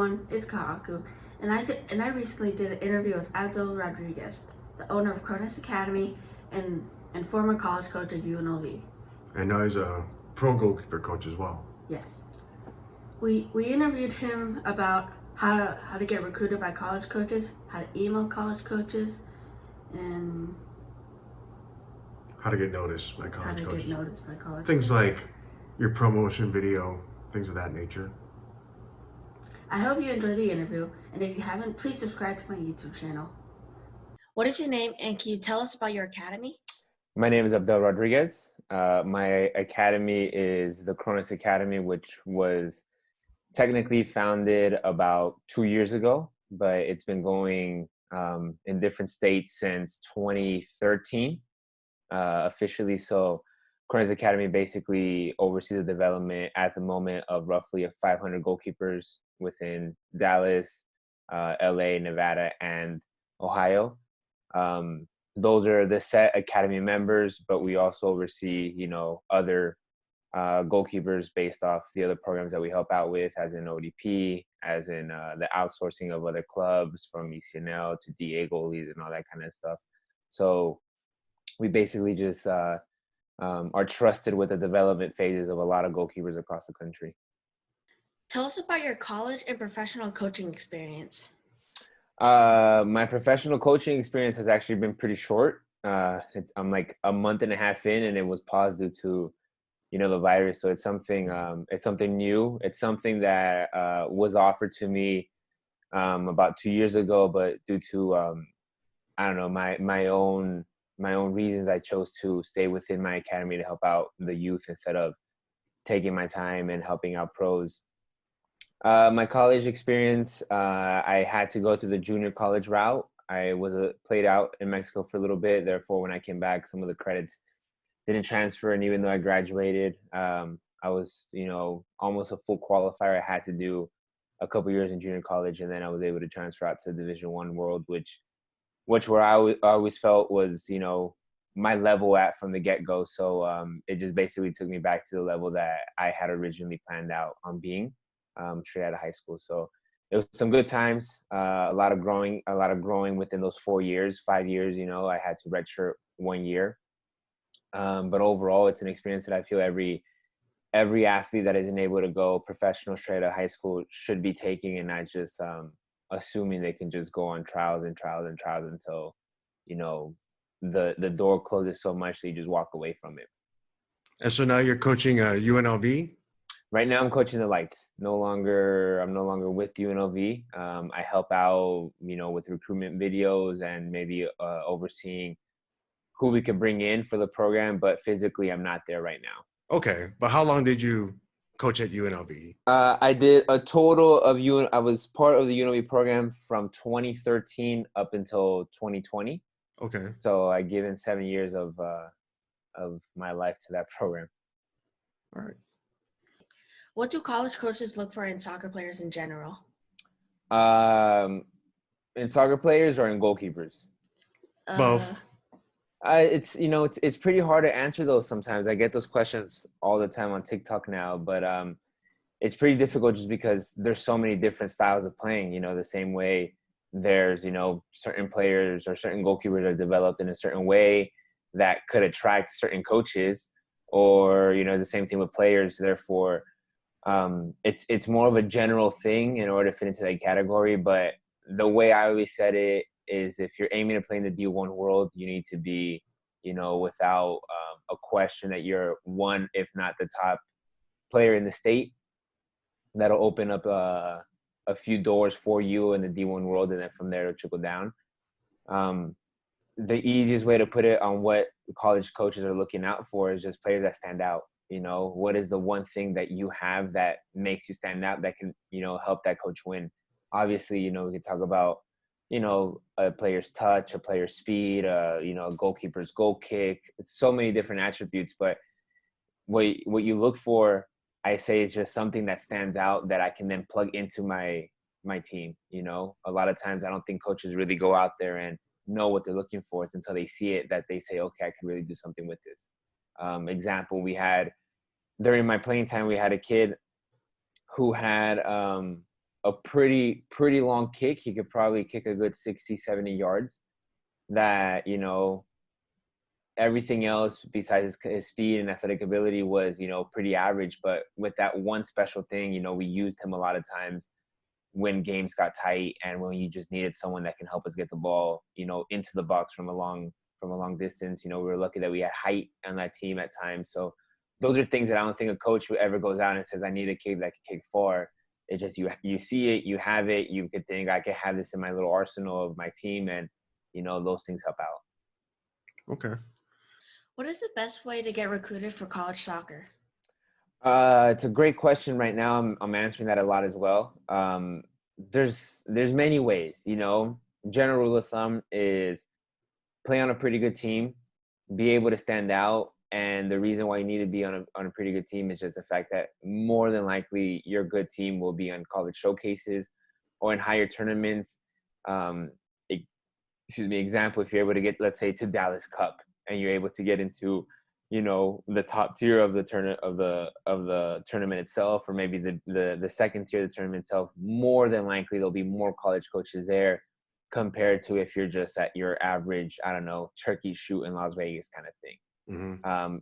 everyone, it's Kahaku, and I recently did an interview with Abdel Rodriguez, the owner of Kronis Academy and former college coach at UNLV. And now he's a pro goalkeeper coach as well. Yes. We interviewed him about how to get recruited by college coaches, how to email college coaches, and How to get noticed by how college to coaches. get noticed by college Things coaches. like your promotion video, things of that nature. I hope you enjoyed the interview, and if you haven't, please subscribe to my YouTube channel. What is your name, and can you tell us about your academy? My name is Abdel Rodriguez. My academy is the Kronis Academy, which was technically founded about 2 years ago, but it's been going in different states since 2013 officially. So Kronis Academy basically oversees the development at the moment of roughly 500 goalkeepers within Dallas, LA, Nevada, and Ohio. Those are the set academy members, but we also oversee, other goalkeepers based off the other programs that we help out with, as in ODP, as in the outsourcing of other clubs from ECNL to DA goalies and all that kind of stuff. So we basically just are trusted with the development phases of a lot of goalkeepers across the country. Tell us about your college and professional coaching experience. My professional coaching experience has actually been pretty short. I'm like a month and a half in, and it was paused due to, the virus. So it's something new. It's something that was offered to me about 2 years ago, but due to I don't know, my own reasons, I chose to stay within my academy to help out the youth instead of taking my time and helping out pros. My college experience, I had to go through the junior college route. I was played out in Mexico for a little bit. Therefore, when I came back, some of the credits didn't transfer. And even though I graduated, I was, almost a full qualifier. I had to do a couple years in junior college, and then I was able to transfer out to Division I World, which where I always felt was, my level at from the get-go. So it just basically took me back to the level that I had originally planned out on being straight out of high school. So it was some good times, a lot of growing within those 5 years. I had to redshirt 1 year. But overall, it's an experience that I feel every athlete that isn't able to go professional straight out of high school should be taking, and not just assuming they can just go on trials and trials and trials until, the door closes so much that you just walk away from it. And so now you're coaching UNLV? Right now I'm coaching the Lights. I'm no longer with UNLV. I help out, with recruitment videos and maybe overseeing who we could bring in for the program, but physically I'm not there right now. Okay, but how long did you coach at UNLV? I did a total of I was part of the UNLV program from 2013 up until 2020. Okay. So I given 7 years of my life to that program. All right. What do college coaches look for in soccer players in general? In soccer players or in goalkeepers? Both. It's pretty hard to answer those sometimes. I get those questions all the time on TikTok now, but it's pretty difficult just because there's so many different styles of playing. The same way there's, certain players or certain goalkeepers are developed in a certain way that could attract certain coaches, or, it's the same thing with players. Therefore, it's more of a general thing in order to fit into that category. But the way I always said it is, if you're aiming to play in the D1 world, you need to be, without a question, that you're one, if not the top player in the state. That'll open up a few doors for you in the D1 world, and then from there it'll trickle down. The easiest way to put it on what college coaches are looking out for is just players that stand out. What is the one thing that you have that makes you stand out, that can, help that coach win? Obviously, we could talk about, a player's touch, a player's speed, a goalkeeper's goal kick. It's so many different attributes, but what you look for, I say, is just something that stands out that I can then plug into my team. A lot of times I don't think coaches really go out there and know what they're looking for. It's until they see it that they say, okay, I can really do something with this. Example, we had during my playing time, we had a kid who had a pretty long kick. He could probably kick a good 60, 70 yards. That, you know, everything else besides his speed and athletic ability was, you know, pretty average. But with that one special thing, you know, we used him a lot of times when games got tight and when you just needed someone that can help us get the ball, you know, into the box from a long distance. You know, we were lucky that we had height on that team at times. So those are things that I don't think a coach who ever goes out and says, I need a kid that can kick far. It just, you see it, you have it, you could think I could have this in my little arsenal of my team, and, you know, those things help out. Okay. What is the best way to get recruited for college soccer? It's a great question right now. I'm answering that a lot as well. There's many ways, you know. General rule of thumb is play on a pretty good team, be able to stand out. And the reason why you need to be on a pretty good team is just the fact that more than likely your good team will be on college showcases or in higher tournaments. Example, if you're able to get, let's say, to Dallas Cup and you're able to get into, you know, the top tier of the tournament itself, or maybe the second tier of the tournament itself, more than likely there'll be more college coaches there compared to if you're just at your average, I don't know, turkey shoot in Las Vegas kind of thing. Mm-hmm.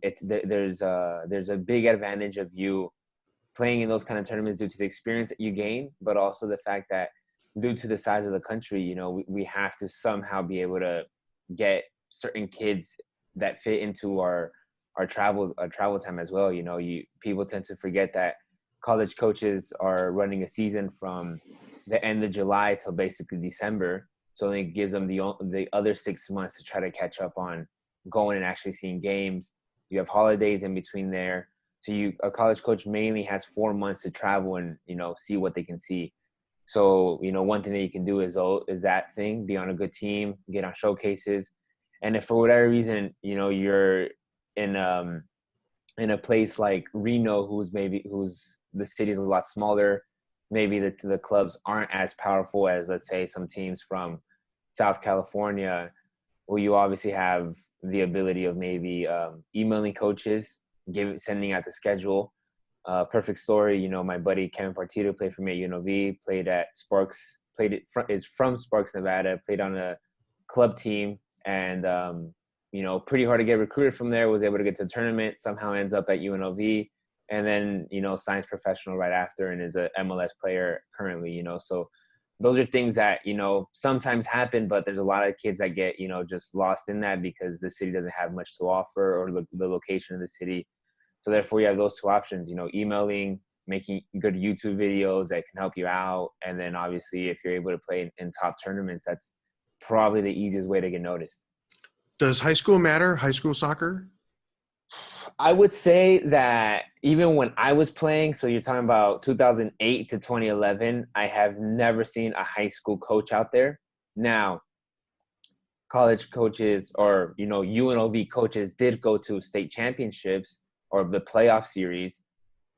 There's a big advantage of you playing in those kind of tournaments due to the experience that you gain, but also the fact that due to the size of the country, you know, we have to somehow be able to get certain kids that fit into our travel time as well. You know, people tend to forget that college coaches are running a season from the end of July till basically December. So it gives them the other 6 months to try to catch up on going and actually seeing games. You have holidays in between there. So a college coach mainly has 4 months to travel and, you know, see what they can see. So, you know, one thing that you can do is that thing, be on a good team, get on showcases. And if for whatever reason, you know, you're in a place like Reno, who's the city is a lot smaller, maybe the clubs aren't as powerful as, let's say, some teams from South California, well, you obviously have the ability of maybe emailing coaches, sending out the schedule. Perfect story, you know, my buddy Kevin Partito played for me at UNLV, played at Sparks, is from Sparks, Nevada, played on a club team, and you know, pretty hard to get recruited from there, was able to get to the tournament, somehow ends up at UNLV, and then, you know, signs professional right after and is a MLS player currently, you know. So those are things that, you know, sometimes happen, but there's a lot of kids that get, you know, just lost in that because the city doesn't have much to offer, or the location of the city. So therefore you have those two options, you know, emailing, making good YouTube videos that can help you out. And then obviously if you're able to play in top tournaments, that's probably the easiest way to get noticed. Does high school matter? High school soccer? I would say that even when I was playing, so you're talking about 2008 to 2011, I have never seen a high school coach out there. Now, college coaches or, you know, UNLV coaches did go to state championships or the playoff series.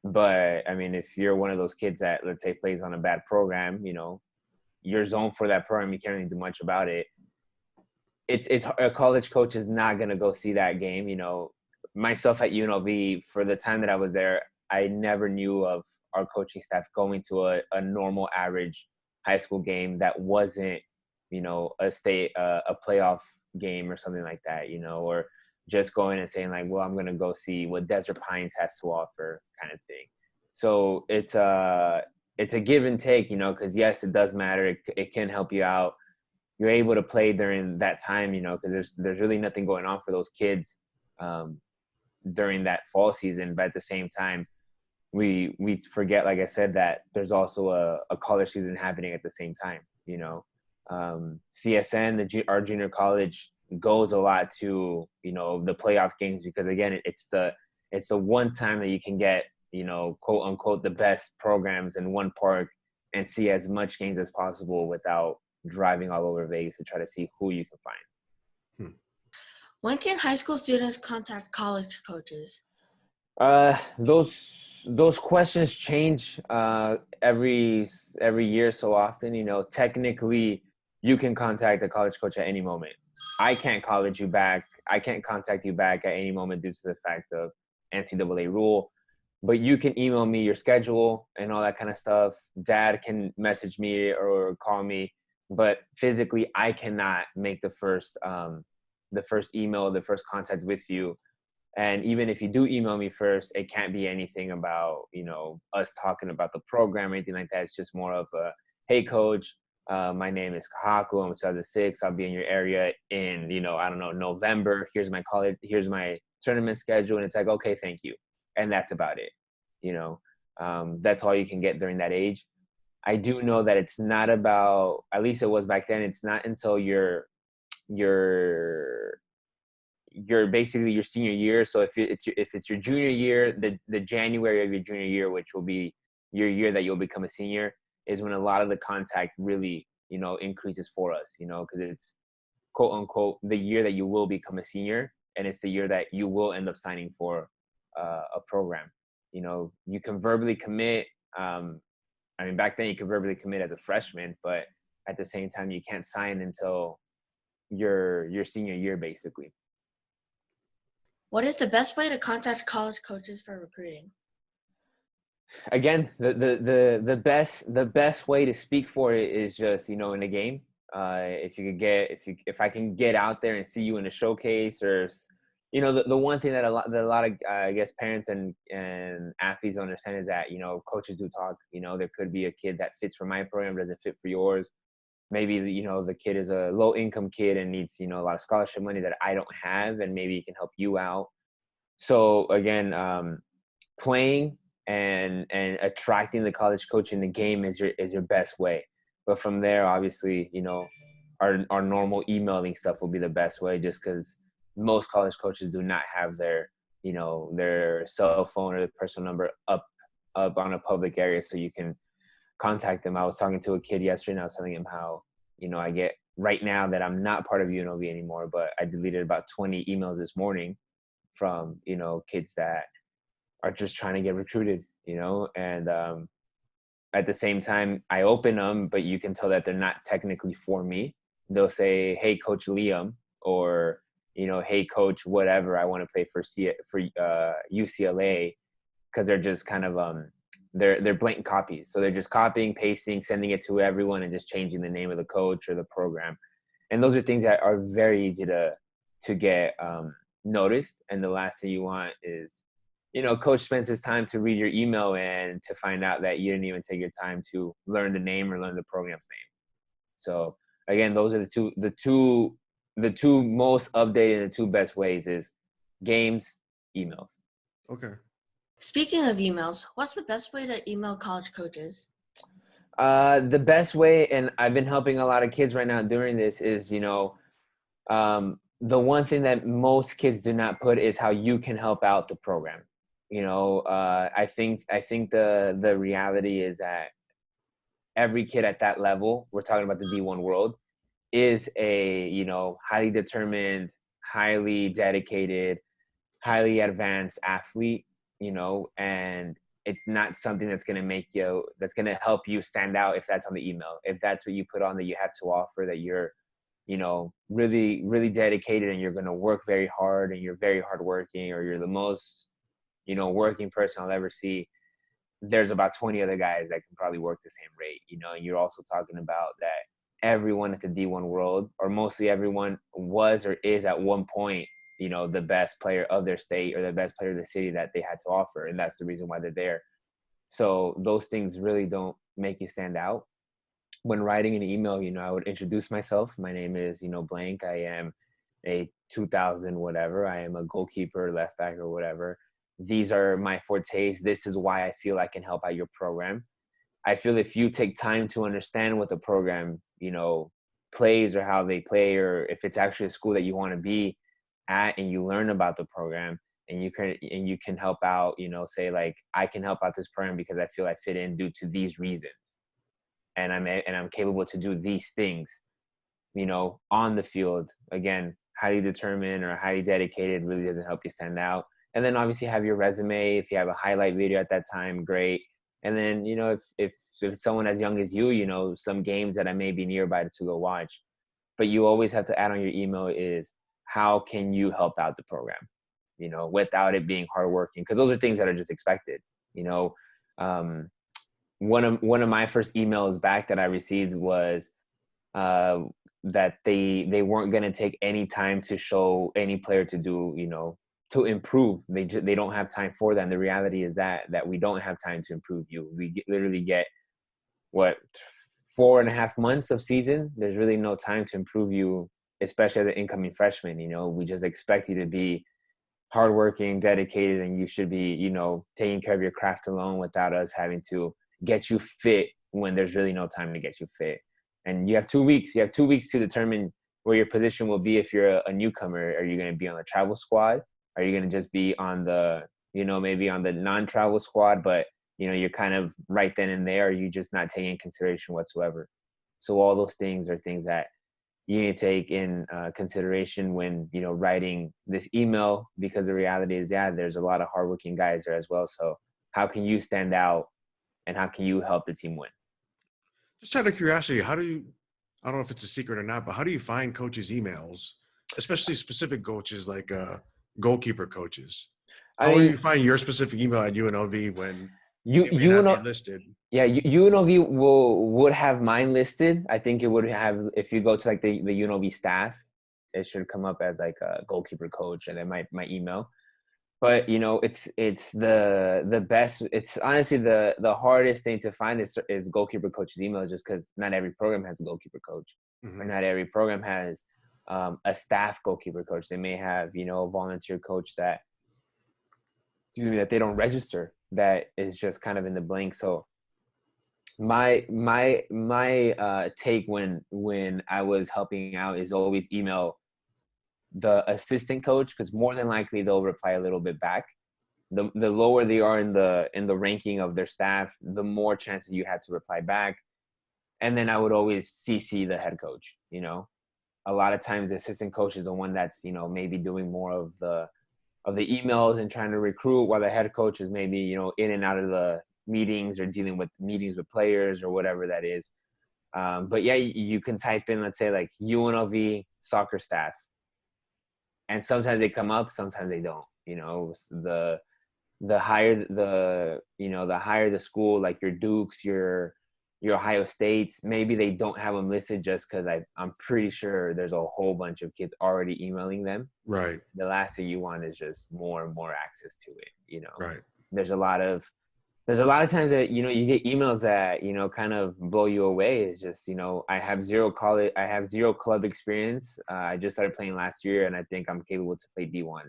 But, I mean, if you're one of those kids that, let's say, plays on a bad program, you know, you're zoned for that program, you can't really do much about it. It's a college coach is not going to go see that game, you know. Myself at UNLV, for the time that I was there, I never knew of our coaching staff going to a normal average high school game that wasn't, you know, a playoff game or something like that, you know, or just going and saying like, well, I'm going to go see what Desert Pines has to offer kind of thing. So it's a give and take, you know, because yes, it does matter. It can help you out. You're able to play during that time, you know, because there's really nothing going on for those kids during that fall season. But at the same time, we forget, like I said, that there's also a college season happening at the same time, you know. CSN, our junior college, goes a lot to, you know, the playoff games because again, it's the one time that you can get, you know, quote unquote, the best programs in one park and see as much games as possible without driving all over Vegas to try to see who you can find. When can high school students contact college coaches? Those questions change every year so often. You know, technically, you can contact a college coach at any moment. I can't contact you back at any moment due to the fact of NCAA rule. but you can email me your schedule and all that kind of stuff. Dad can message me or call me, but physically I cannot make the first email, the first contact with you. And even if you do email me first, it can't be anything about, us talking about the program or anything like that. It's just more of a, hey coach, my name is Kahaku. I'm 2006. I'll be in your area in, I don't know, November. Here's my college. Here's my tournament schedule. And it's like, okay, thank you. And that's about it. That's all you can get during that age. I do know that it's not about, at least it was back then. It's not until you're basically your senior year. So if it's your junior year, the January of your junior year, which will be your year that you'll become a senior, is when a lot of the contact really, increases for us, because it's quote unquote the year that you will become a senior, and it's the year that you will end up signing for a program. You can verbally commit. Back then you could verbally commit as a freshman, but at the same time you can't sign until your senior year, basically. What is the best way to contact college coaches for recruiting? Again, the best way to speak for it is just, in a game. If I can get out there and see you in a showcase, or the one thing that a lot of I guess parents and athletes don't understand is that, coaches do talk. There could be a kid that fits for my program, doesn't fit for yours. Maybe the kid is a low income kid and needs a lot of scholarship money that I don't have, and maybe it can help you out. So again, playing and attracting the college coach in the game is your best way. But from there, obviously, our normal emailing stuff will be the best way, just because most college coaches do not have their cell phone or their personal number up on a public area so you can contact them. I was talking to a kid yesterday and I was telling him how, I get right now that I'm not part of UNLV anymore, but I deleted about 20 emails this morning from, kids that are just trying to get recruited, and at the same time I open them, but you can tell that they're not technically for me. They'll say, hey, Coach Liam, or, hey, Coach, whatever, I want to play for UCLA, because they're just kind of, they're blatant copies. So they're just copying, pasting, sending it to everyone and just changing the name of the coach or the program. And those are things that are very easy to get noticed. And the last thing you want is, coach spends his time to read your email and to find out that you didn't even take your time to learn the name or learn the program's name. So again, those are the two most updated and the two best ways is games, emails. Okay. Speaking of emails, what's the best way to email college coaches? The best way, and I've been helping a lot of kids right now doing this, is, the one thing that most kids do not put is how you can help out the program. I think the reality is that every kid at that level, we're talking about the D1 world, is a, highly determined, highly dedicated, highly advanced athlete, and it's not something that's going to help you stand out if that's on the email. If that's what you put on that you have to offer, that you're, really, really dedicated and you're going to work very hard and you're very hardworking, or you're the most, working person I'll ever see, there's about 20 other guys that can probably work the same rate, and you're also talking about that everyone at the D1 world, or mostly everyone, was or is at one point, the best player of their state or the best player of the city that they had to offer. And that's the reason why they're there. So those things really don't make you stand out. When writing an email, I would introduce myself. My name is, blank. I am a 2000 whatever. I am a goalkeeper, left back, or whatever. These are my fortes. This is why I feel I can help out your program. I feel if you take time to understand what the program, plays, or how they play, or if it's actually a school that you want to be at, and you learn about the program, and you can help out, say like, I can help out this program because I feel I fit in due to these reasons, and I'm capable to do these things, on the field. Again, highly determined or highly dedicated really doesn't help you stand out. And then obviously have your resume. If you have a highlight video at that time, great. And then, if someone as young as you, some games that I may be nearby to go watch, but you always have to add on your email is, how can you help out the program, without it being hardworking? Because those are things that are just expected. You know, um, one of my first emails back that I received was that they weren't going to take any time to show any player to do, to improve. They don't have time for that. And the reality is that we don't have time to improve you. Literally get what, 4.5 months of season. There's really no time to improve you, especially as an incoming freshman. We just expect you to be hardworking, dedicated, and you should be, taking care of your craft alone without us having to get you fit when there's really no time to get you fit. And you have 2 weeks. You have 2 weeks to determine where your position will be if you're a newcomer. Are you going to be on the travel squad? Are you going to just be on the, maybe on the non-travel squad, but, you're kind of right then and there? Are you just not taking in consideration whatsoever? So all those things are things that you need to take in consideration when, writing this email, because the reality is, there's a lot of hardworking guys there as well. So how can you stand out and how can you help the team win? Just out of curiosity, I don't know if it's a secret or not, but how do you find coaches' emails, especially specific coaches like goalkeeper coaches? I How do mean, you find your specific email at UNLV when you it may not know, be listed? yeah, UNLV would have mine listed. I think it would have, if you go to like the UNLV staff, it should come up as like a goalkeeper coach, and then my email. But it's the best. It's honestly the hardest thing to find is goalkeeper coach's email, just because not every program has a goalkeeper coach, or not every program has a staff goalkeeper coach. They may have a volunteer coach that they don't register, that is just kind of in the blank. So my take when I was helping out is always email the assistant coach, because more than likely they'll reply a little bit back. The lower they are in the ranking of their staff, the more chances you have to reply back. And then I would always CC the head coach. A lot of times the assistant coach is the one that's maybe doing more of the emails and trying to recruit, while the head coach is maybe in and out of the meetings or dealing with meetings with players or whatever that is. But yeah, you can type in, let's say, like UNLV soccer staff, and sometimes they come up, sometimes they don't. The higher the higher the school, like your Dukes, your Ohio States, maybe they don't have them listed just because I'm pretty sure there's a whole bunch of kids already emailing them. Right. The last thing you want is just more and more access to it. Right. There's a lot of times that you get emails that kind of blow you away. It's just I have zero club experience. I just started playing last year, and I think I'm capable to play D1.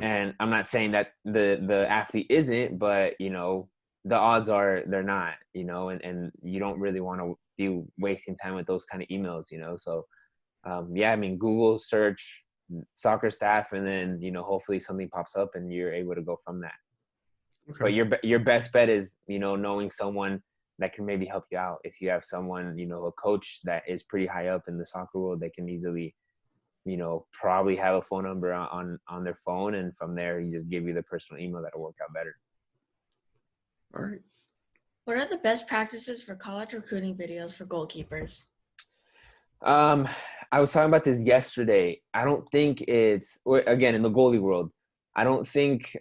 And I'm not saying that the athlete isn't, but the odds are they're not. And you don't really want to be wasting time with those kind of emails. So I mean, Google search soccer staff, and then hopefully something pops up and you're able to go from that. Okay. But your best bet is knowing someone that can maybe help you out. If you have someone a coach that is pretty high up in the soccer world, they can easily probably have a phone number on their phone, and from there you just give you the personal email that'll work out better. All right. What are the best practices for college recruiting videos for goalkeepers? I was talking about this yesterday. I don't think it's, again, in the goalie world, I don't think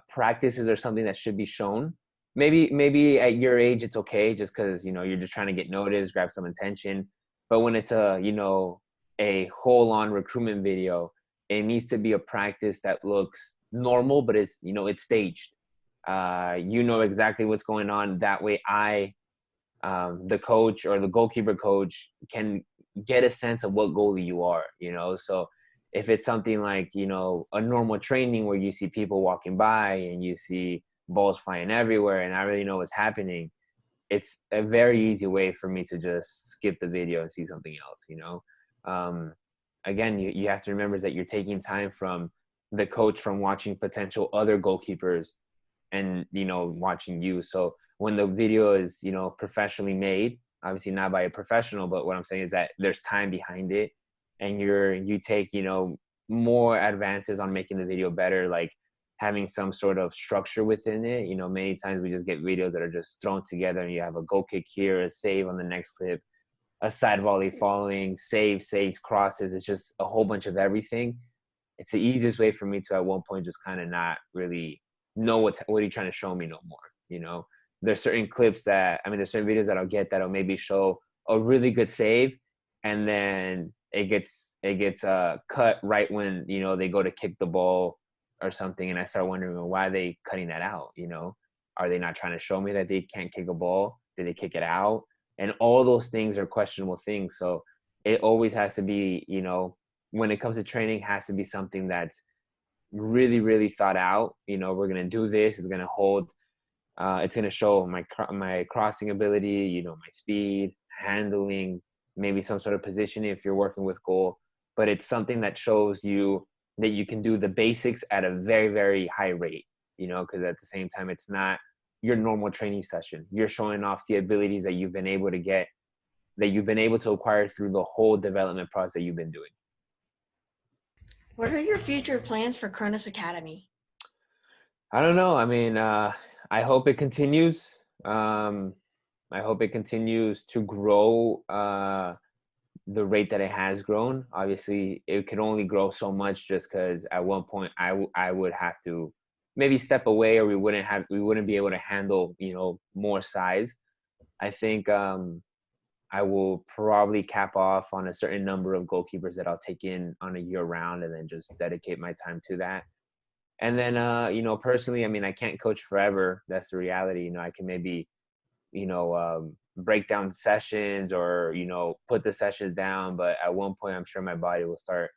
practices are something that should be shown. Maybe at your age it's okay, just because you're just trying to get noticed, grab some attention. But when it's a whole-on recruitment video, it needs to be a practice that looks normal, but it's it's staged. Exactly what's going on. That way the coach or the goalkeeper coach can get a sense of what goalie you are. So if it's something like a normal training where you see people walking by and you see balls flying everywhere and I really know what's happening, it's a very easy way for me to just skip the video and see something else. Again, you have to remember that you're taking time from the coach from watching potential other goalkeepers and watching you. So when the video is professionally made, obviously not by a professional, but what I'm saying is that there's time behind it, and you take more advances on making the video better, like having some sort of structure within it. Many times we just get videos that are just thrown together, and you have a goal kick here, a save on the next clip, a side volley following, saves, crosses. It's just a whole bunch of everything. It's the easiest way for me to at one point just kind of not really know what are you trying to show me no more. There's certain clips there's certain videos that I'll get that'll maybe show a really good save, and then it gets cut right when they go to kick the ball or something, and I start wondering, well, why are they cutting that out? Are they not trying to show me that they can't kick a ball? Did they kick it out? And all those things are questionable things. So it always has to be, when it comes to training, has to be something that's really, really thought out. We're gonna do this. It's gonna hold. It's gonna show my crossing ability. My speed, handling, maybe some sort of positioning if you're working with goal. But it's something that shows you that you can do the basics at a very, very high rate. Because at the same time, it's not your normal training session. You're showing off the abilities that you've been able to get, that you've been able to acquire through the whole development process that you've been doing. What are your future plans for Kronis Academy? I don't know. I hope it continues. I hope it continues to grow the rate that it has grown. Obviously, it can only grow so much, just because at one point I would have to maybe step away, or we wouldn't be able to handle more size. I think I will probably cap off on a certain number of goalkeepers that I'll take in on a year round, and then just dedicate my time to that. And then personally, I can't coach forever. That's the reality. I can maybe break down sessions, or put the sessions down, but at one point I'm sure my body will start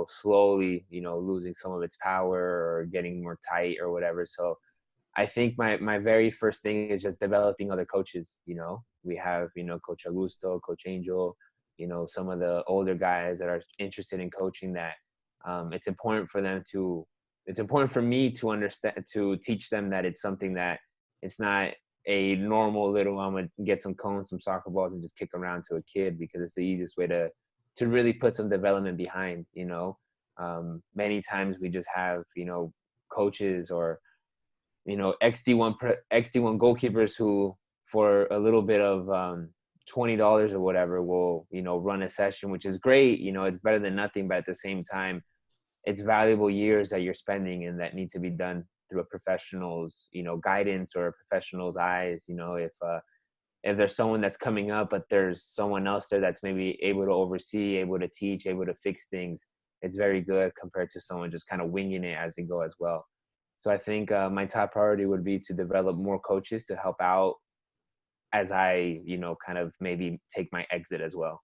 slowly losing some of its power, or getting more tight or whatever. So I think my very first thing is just developing other coaches. We have Coach Augusto, Coach Angel, some of the older guys that are interested in coaching, that it's important for me to understand, to teach them that it's something that it's not a normal little, I'm gonna get some cones, some soccer balls, and just kick around to a kid, because it's the easiest way to really put some development behind. Many times we just have coaches, or XD1 goalkeepers who, for a little bit of $20 or whatever, will run a session, which is great. It's better than nothing, but at the same time, it's valuable years that you're spending, and that need to be done through a professional's guidance, or a professional's eyes. If there's someone that's coming up, but there's someone else there that's maybe able to oversee, able to teach, able to fix things, it's very good compared to someone just kind of winging it as they go as well. So I think my top priority would be to develop more coaches to help out as I kind of maybe take my exit as well.